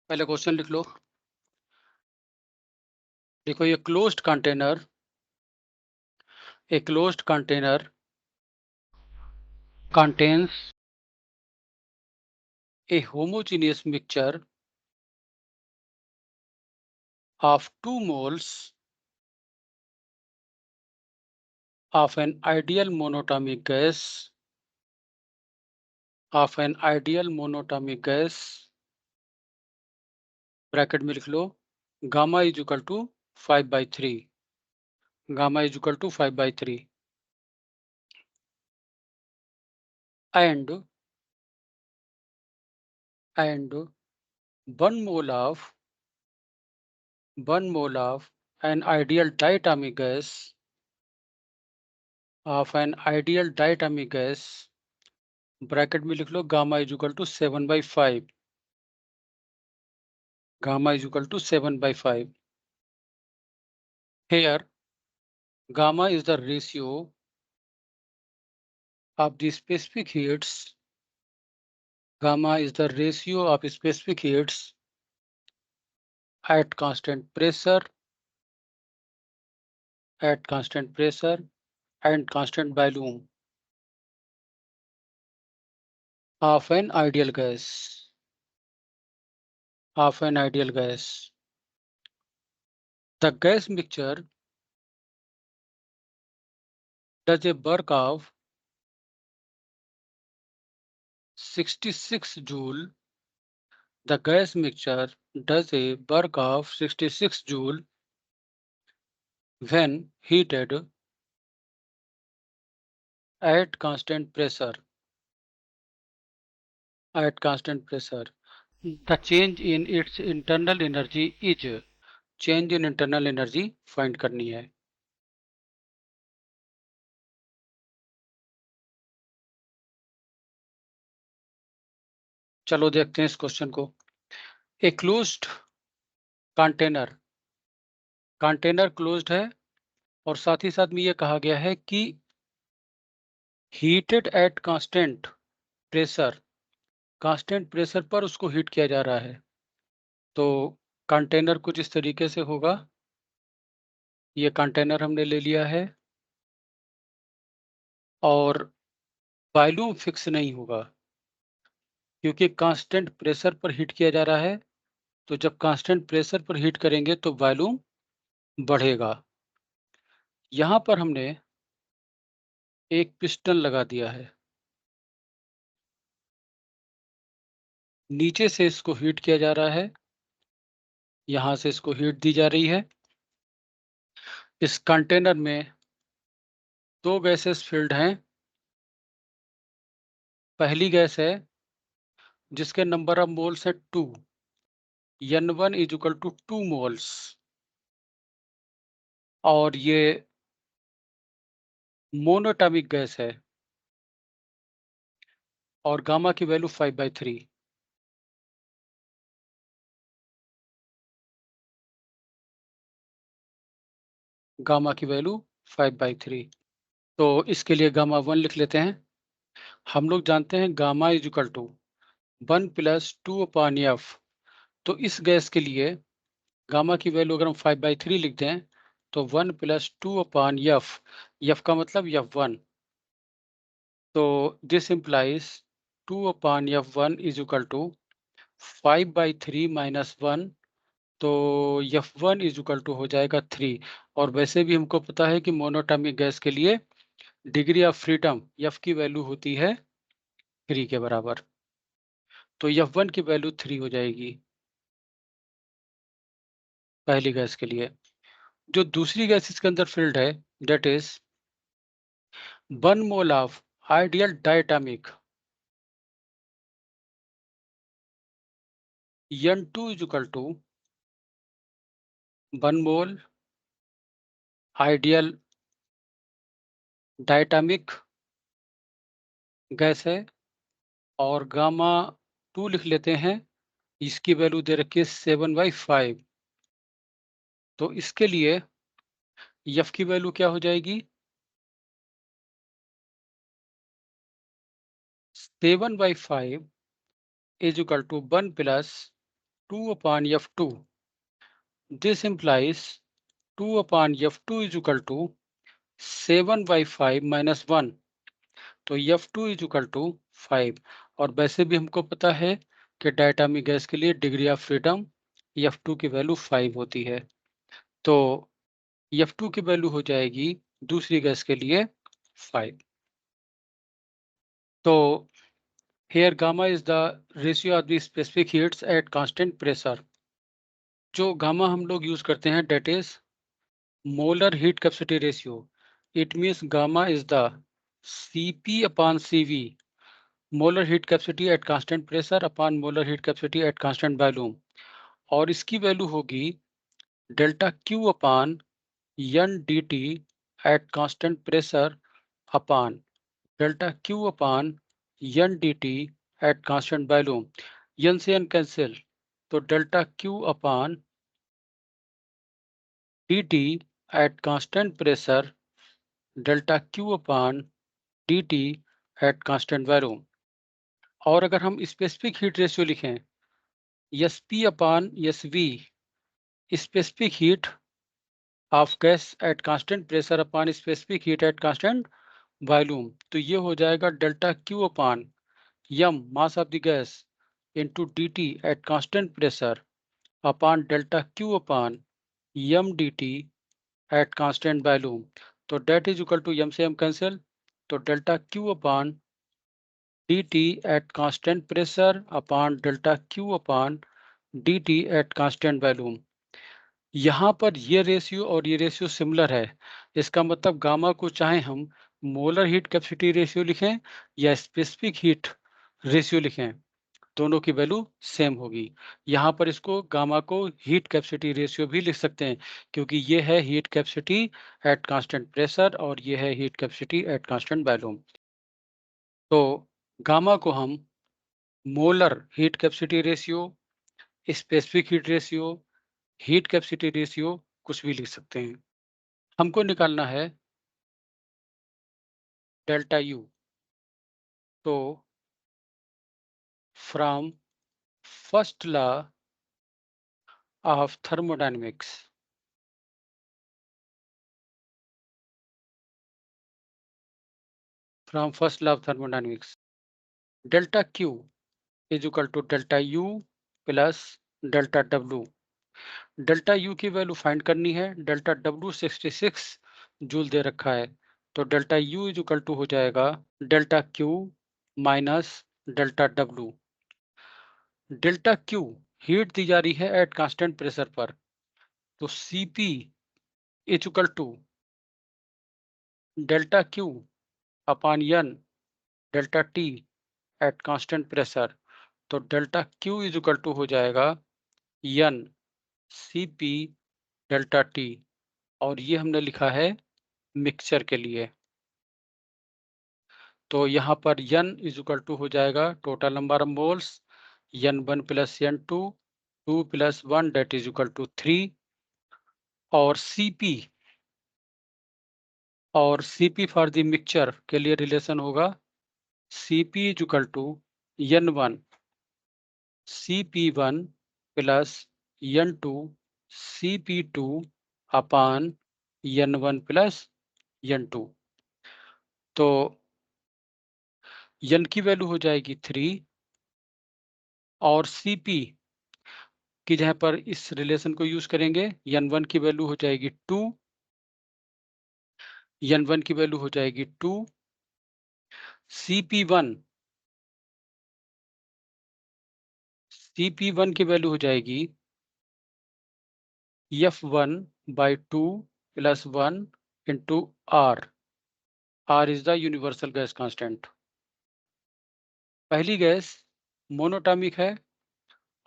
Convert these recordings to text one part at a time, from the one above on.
पहले क्वेश्चन लिख लो। देखो ये closed container contains a homogeneous mixture of 2 moles of an ideal monatomic gas bracket में लिख लो gamma is equal to 5/3 and 1 mole of an ideal diatomic gas bracket में लिख लो gamma is equal to 7/5 Here gamma is the ratio of the specific heats at constant pressure and constant volume of an ideal gas. The gas mixture does a work of 66 joule. The gas mixture does a work of 66 joule when heated at constant pressure. The change in its internal energy is change in internal energy find करनी है। चलो देखते हैं इस question को। A closed container closed है और साथ ही साथ में ये कहा गया है कि हीटेड एट कांस्टेंट प्रेशर पर उसको हीट किया जा रहा है। तो कंटेनर कुछ इस तरीके से होगा। ये कंटेनर हमने ले लिया है और वॉल्यूम फिक्स नहीं होगा क्योंकि कांस्टेंट प्रेशर पर हीट किया जा रहा है। तो जब कांस्टेंट प्रेशर पर हीट करेंगे तो वॉल्यूम बढ़ेगा। यहाँ पर हमने एक पिस्टन लगा दिया है। नीचे से इसको हीट किया जा रहा है, यहाँ से इसको हीट दी जा रही है। इस कंटेनर में 2 गैसेस फिल्ड हैं। पहली गैस है जिसके नंबर ऑफ मोल्स है 2, N1 is equal to 2 moles और ये मोनोटॉमिक गैस है और गामा की वैल्यू 5/3। गामा की वैल्यू 5/3। तो इसके लिए गामा 1 लिख लेते हैं। हम लोग जानते हैं gamma is equal to 1 + 2/f। तो इस गैस के लिए गामा की वैल्यू अगर हम 5/3 लिखते हैं तो 1 + 2/f, f का मतलब f1। तो this implies 2/f1 is equal to 5/3 - 1। तो f1 इज इक्वल टू हो जाएगा 3। और वैसे भी हमको पता है कि मोनोटॉमिक गैस के लिए डिग्री ऑफ फ्रीडम f की वैल्यू होती है 3 के बराबर। तो f1 की वैल्यू 3 हो जाएगी पहली गैस के लिए। जो दूसरी गैस इसके अंदर फिल्ड है that is 1 mole of ideal diatomic N2 is equal to 1 mole ideal diatomic gas है और गामा 2 लिख लेते हैं। इसकी वैल्यू दे रखी है 7/5। तो इसके लिए f की वैल्यू क्या हो जाएगी 7/5 is equal to 1 + 2 upon F2. This implies 2 upon F2 is equal to 7 by 5 minus 1. तो F2 is equal to 5. और वैसे भी हमको पता है कि डायटोमिक गैस के लिए डिग्री ऑफ फ्रीडम F2 की वैल्यू 5 होती है। तो F2 की वैल्यू हो जाएगी दूसरी गैस के लिए 5। तो here gamma is the ratio of the specific heats at constant pressure. जो गामा हम लोग यूज करते हैं that is molar heat capacity ratio. It means gamma is the Cp upon Cv, molar heat capacity at constant pressure upon molar heat capacity at constant volume. और इसकी value होगी delta Q upon N dt at constant pressure upon delta Q upon N dt at constant volume. N से N cancel, तो delta Q upon dt at constant pressure delta Q upon dt at constant volume. और अगर हम specific heat ratio लिखें SP upon SV, specific heat of gas at constant pressure upon specific heat at constant volume, तो ये हो जाएगा delta Q upon m mass of the gas into dt at constant pressure upon delta Q upon m dt at constant volume. तो date is equal to m से m cancel, तो delta Q upon dt at constant pressure upon delta Q upon dt at constant volume. यहाँ पर ये ratio और ये ratio similar है। इसका मतलब गामा को चाहे हम मोलर हीट कैपेसिटी रेशियो लिखें या स्पेसिफिक हीट रेशियो लिखें, दोनों की वैल्यू सेम होगी। यहाँ पर इसको गामा को हीट कैपेसिटी रेशियो भी लिख सकते हैं, क्योंकि ये है heat capacity at constant pressure और ये है heat capacity at constant volume. तो गामा को हम molar heat capacity ratio, specific heat ratio, heat capacity ratio कुछ भी लिख सकते हैं। हमको निकालना है डेल्टा यू। तो from first law of thermodynamics, from first law of thermodynamics, delta Q is equal to delta U plus delta W. Delta U की वैल्यू फाइंड करनी है, डेल्टा डब्ल्यू 66 जूल दे रखा है, तो delta U is equal to हो जाएगा delta Q minus delta W. Delta Q heat दी जा रही है एट कांस्टेंट प्रेशर पर, तो Cp is equal to delta Q upon n delta T at constant pressure, तो delta Q is equal to हो जाएगा n Cp डेल्टा टी, और ये हमने लिखा है मिक्सचर के लिए। तो यहाँ पर n इज इक्वल टू हो जाएगा total number of moles n1 plus n2, 2 plus 1 that is equal to 3, और Cp फॉर द मिक्सचर के लिए रिलेशन होगा Cp is equal to n1 Cp1 plus n2 Cp2 upon n1 plus n2। तो n की value हो जाएगी 3 और Cp की जगह पर इस रिलेशन को यूज करेंगे, n1 की वैल्यू हो जाएगी 2, n1 की वैल्यू हो जाएगी 2, Cp1 की वैल्यू हो जाएगी F1 by 2 plus 1 into R. R is the universal gas constant. पहली गैस मोनोटॉमिक है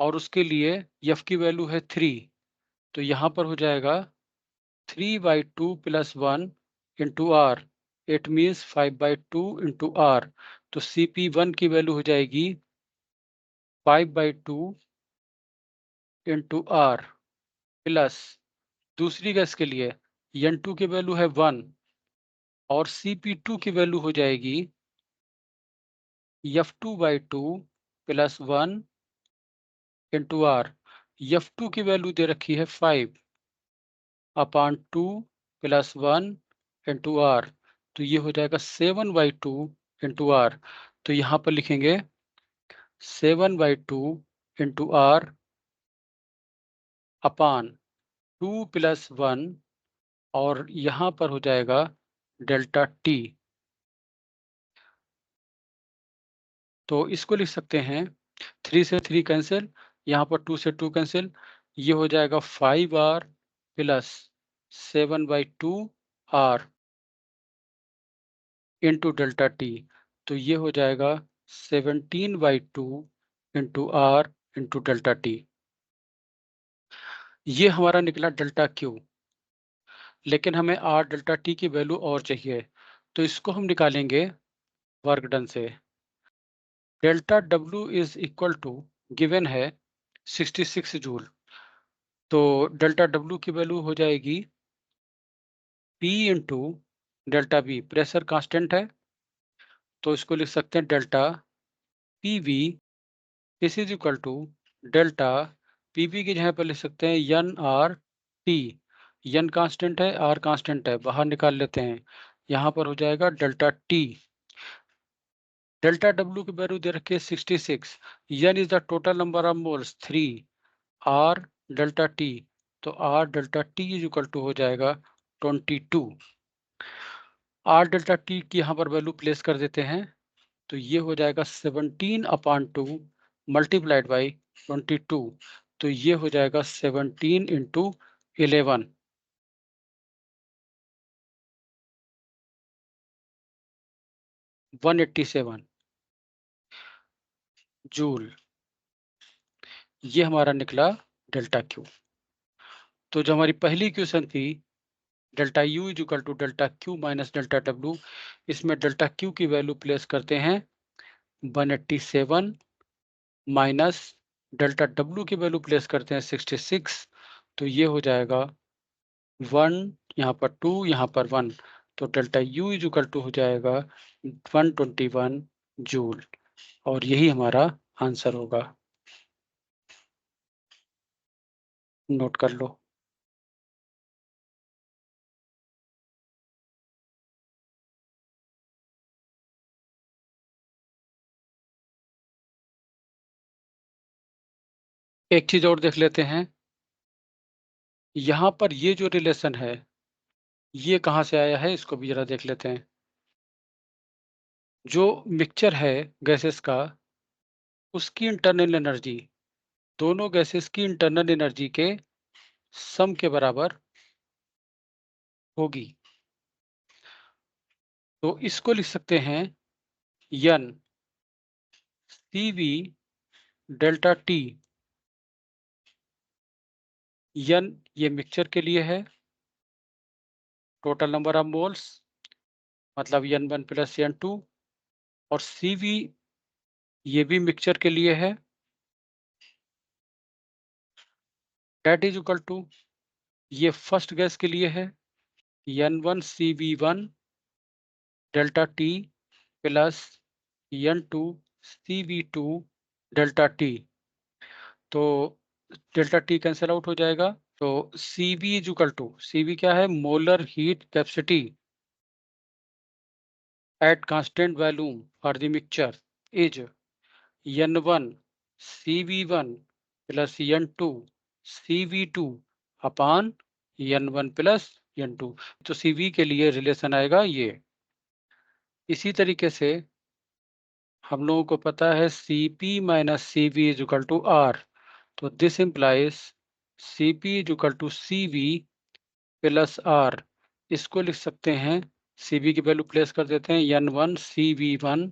और उसके लिए F की वैल्यू है 3, तो यहाँ पर हो जाएगा 3 by 2 plus 1 into R. It means 5 by 2 into R. तो Cp1 की वैल्यू हो जाएगी 5 by 2 into R प्लस दूसरी गैस के लिए N2 की वैल्यू है 1 और Cp2 की वैल्यू हो जाएगी F2 by 2 plus 1 into R। F2 की वैल्यू दे रखी है 5 अपॉन 2 प्लस 1 इंटू आर, तो ये हो जाएगा 7/2 इंटू आर। तो यहाँ पर लिखेंगे 7/2 इंटू आर अपॉन 2 प्लस 1, और यहाँ पर हो जाएगा डेल्टा टी। तो इसको लिख सकते हैं 3 से 3 कैंसिल, यहाँ पर 2 से 2 कैंसिल, ये हो जाएगा 5R plus 7/2 R into delta T. तो ये हो जाएगा 17/2 into R into delta T. ये हमारा निकला डेल्टा क्यू, लेकिन हमें आर डेल्टा टी की वैल्यू और चाहिए, तो इसको हम निकालेंगे वर्क डन से। Delta W is equal to given है 66 जूल, तो डेल्टा डब्ल्यू की वैल्यू हो जाएगी P into delta V, pressure constant है, तो इसको लिख सकते हैं delta P V, this is equal to delta P V की जगह पर लिख सकते हैं N R T. N constant है, आर कांस्टेंट है, बाहर निकाल लेते हैं, यहाँ पर हो जाएगा डेल्टा टी। डेल्टा डब्ल्यू की वैल्यू दे रखी है 66, N is the total number of moles 3, R delta T, तो are delta T is equal to हो जाएगा 22। आर डेल्टा टी की यहाँ पर वैल्यू प्लेस कर देते हैं, तो ये हो जाएगा 17/2 मल्टीप्लाइड बाई 22, तो ये हो जाएगा 17 इंटू 11, 187 जूल। ये हमारा निकला डेल्टा क्यू। तो जो हमारी पहली क्वेश्चन थी delta U is equal to delta Q minus delta W, इसमें डेल्टा क्यू की वैल्यू प्लेस करते हैं 187 माइनस डेल्टा डब्ल्यू की वैल्यू प्लेस करते हैं 66, तो ये हो जाएगा 1, यहाँ पर 2, यहाँ पर 1, तो delta U is equal to हो जाएगा 121 जूल, और यही हमारा आंसर होगा। नोट कर लो। एक चीज और देख लेते हैं, यहाँ पर ये जो रिलेशन है ये कहाँ से आया है, इसको भी जरा देख लेते हैं। जो मिक्सचर है गैसेस का, उसकी इंटरनल एनर्जी दोनों गैसेस की इंटरनल एनर्जी के सम के बराबर होगी। तो इसको लिख सकते हैं N C V delta T. N ये मिक्सचर के लिए है, टोटल नंबर ऑफ मोल्स मतलब N1 प्लस N2, और सी वी ये भी मिक्सचर के लिए है, डेट इज इक्वल टू ये फर्स्ट गैस के लिए है N1 CV1 delta T plus N2 CV2 delta T. तो डेल्टा टी कैंसिल आउट हो जाएगा, तो CV is equal to, CV क्या है, molar heat capacity at constant volume for the mixture is N1 CV1 plus N2 CV2 upon N1 plus N2। तो CV के लिए relation आएगा ये। इसी तरीके से हम लोगों को पता है Cp minus CV is equal to R, तो this implies Cp is equal to CV plus R। इसको लिख सकते हैं, Cv की वैल्यू प्लेस कर देते हैं N1 CV1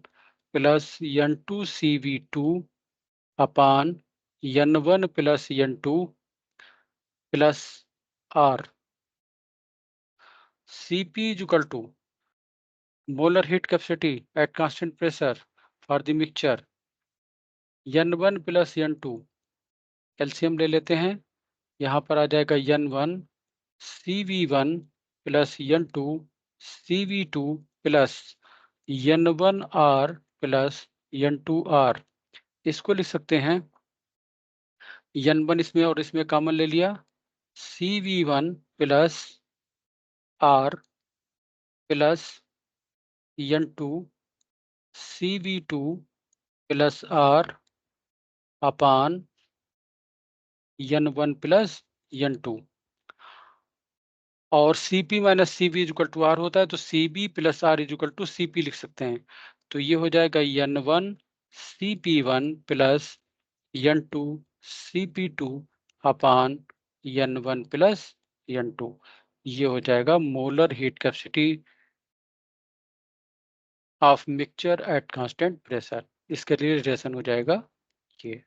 plus N2 CV2 upon N1 plus N2 plus R। Cp is equal to molar heat capacity at constant pressure for the mixture N1 plus N2, LCM ले लेते हैं, यहाँ पर आ जाएगा N1 CV1 plus N2 CV2 plus N1R plus N2R। इसको लिख सकते हैं N1 इसमें और इसमें कॉमन ले लिया, CV1 plus R plus N2 CV2 plus R upon N1 plus N2 और CP minus CV equal to R होता है, तो CB plus R equal to CP लिख सकते हैं। तो ये हो जाएगा N1 CP1 plus N2 CP2 upon N1 plus N2। ये हो जाएगा molar heat capacity of mixture eight constant pressure. इसका रिलेशन हो जाएगा ये।